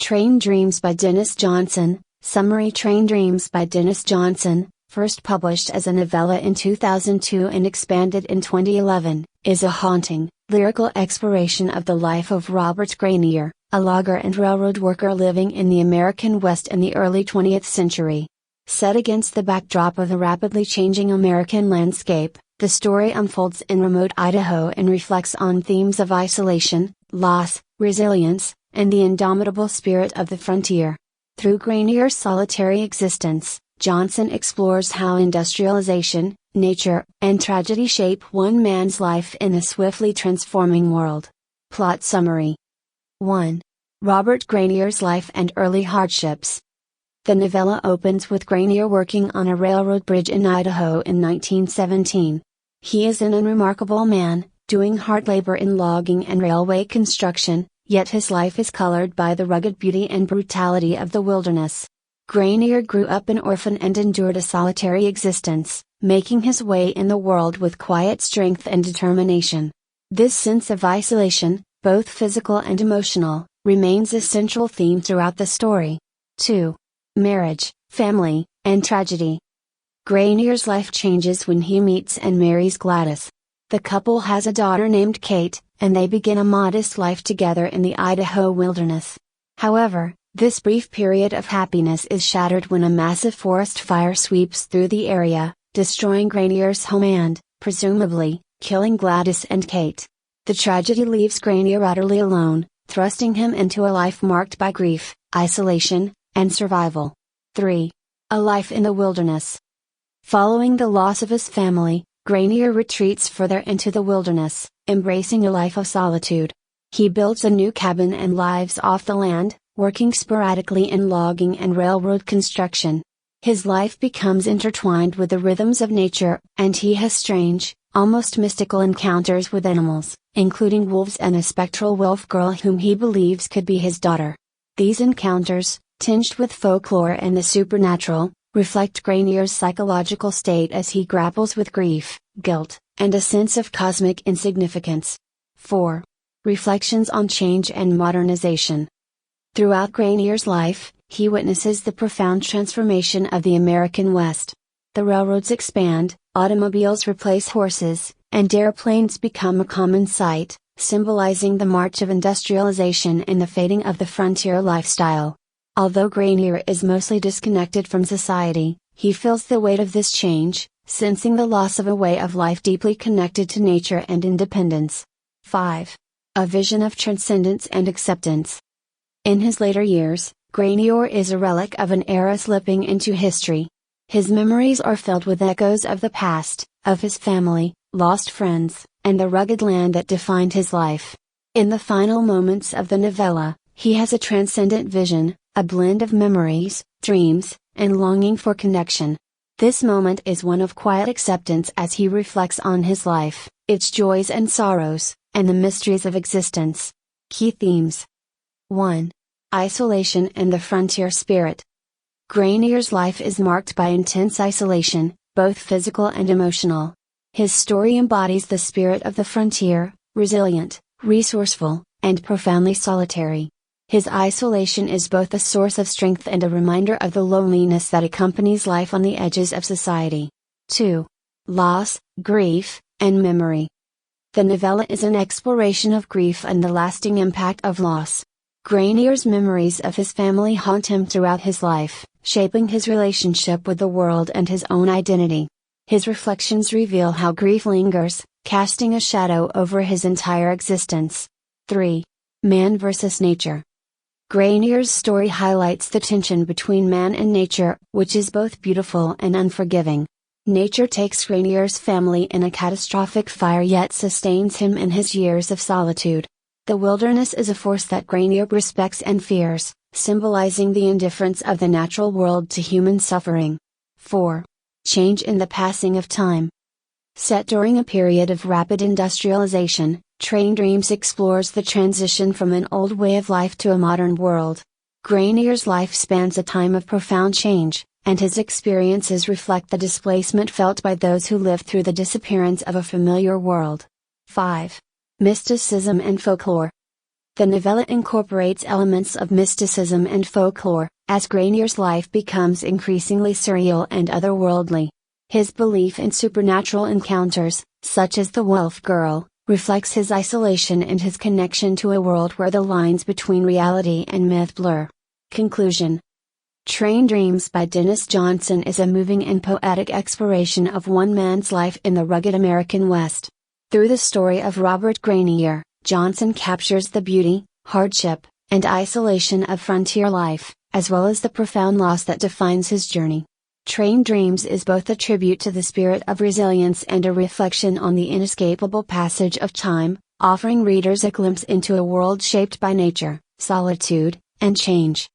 Train Dreams by Denis Johnson. Summary: Train Dreams by Denis Johnson, first published as a novella in 2002 and expanded in 2011, is a haunting, lyrical exploration of the life of Robert Granier, a logger and railroad worker living in the American West in the early 20th century. Set against the backdrop of a rapidly changing American landscape, the story unfolds in remote Idaho and reflects on themes of isolation, loss, resilience, and the indomitable spirit of the frontier. Through Granier's solitary existence, Johnson explores how industrialization, nature, and tragedy shape one man's life in a swiftly transforming world. Plot summary. 1. Robert Granier's life and early hardships. The novella opens with Granier working on a railroad bridge in Idaho in 1917. He is an unremarkable man, doing hard labor in logging and railway construction, yet his life is colored by the rugged beauty and brutality of the wilderness. Granier grew up an orphan and endured a solitary existence, making his way in the world with quiet strength and determination. This sense of isolation, both physical and emotional, remains a central theme throughout the story. 2. Marriage, family, and tragedy. Granier's life changes when he meets and marries Gladys. The couple has a daughter named Kate, and they begin a modest life together in the Idaho wilderness. However, this brief period of happiness is shattered when a massive forest fire sweeps through the area, destroying Granier's home and, presumably, killing Gladys and Kate. The tragedy leaves Granier utterly alone, thrusting him into a life marked by grief, isolation, and survival. 3. A life in the wilderness. Following the loss of his family, Granier retreats further into the wilderness, embracing a life of solitude. He builds a new cabin and lives off the land, working sporadically in logging and railroad construction. His life becomes intertwined with the rhythms of nature, and he has strange, almost mystical encounters with animals, including wolves and a spectral wolf girl whom he believes could be his daughter. These encounters, tinged with folklore and the supernatural, reflect Granier's psychological state as he grapples with grief, guilt, and a sense of cosmic insignificance. 4. Reflections on change and modernization. Throughout Granier's life, he witnesses the profound transformation of the American West. The railroads expand, automobiles replace horses, and airplanes become a common sight, symbolizing the march of industrialization and the fading of the frontier lifestyle. Although Granier is mostly disconnected from society, he feels the weight of this change, sensing the loss of a way of life deeply connected to nature and independence. 5. A vision of transcendence and acceptance. In his later years, Granier is a relic of an era slipping into history. His memories are filled with echoes of the past, of his family, lost friends, and the rugged land that defined his life. In the final moments of the novella, he has a transcendent vision, a blend of memories, dreams, and longing for connection. This moment is one of quiet acceptance as he reflects on his life, its joys and sorrows, and the mysteries of existence. Key themes. 1. Isolation and the frontier spirit. Granier's life is marked by intense isolation, both physical and emotional. His story embodies the spirit of the frontier, resilient, resourceful, and profoundly solitary. His isolation is both a source of strength and a reminder of the loneliness that accompanies life on the edges of society. 2. Loss, grief, and memory. The novella is an exploration of grief and the lasting impact of loss. Granier's memories of his family haunt him throughout his life, shaping his relationship with the world and his own identity. His reflections reveal how grief lingers, casting a shadow over his entire existence. 3. Man versus nature. Granier's story highlights the tension between man and nature, which is both beautiful and unforgiving. Nature takes Granier's family in a catastrophic fire yet sustains him in his years of solitude. The wilderness is a force that Granier respects and fears, symbolizing the indifference of the natural world to human suffering. 4. Change in the passing of time. Set during a period of rapid industrialization, Train Dreams explores the transition from an old way of life to a modern world. Granier's life spans a time of profound change, and his experiences reflect the displacement felt by those who lived through the disappearance of a familiar world. 5. Mysticism and folklore. The novella incorporates elements of mysticism and folklore, as Granier's life becomes increasingly surreal and otherworldly. His belief in supernatural encounters, such as the Wolf Girl, reflects his isolation and his connection to a world where the lines between reality and myth blur. Conclusion. Train Dreams by Denis Johnson is a moving and poetic exploration of one man's life in the rugged American West. Through the story of Robert Granier, Johnson captures the beauty, hardship, and isolation of frontier life, as well as the profound loss that defines his journey. Train Dreams is both a tribute to the spirit of resilience and a reflection on the inescapable passage of time, offering readers a glimpse into a world shaped by nature, solitude, and change.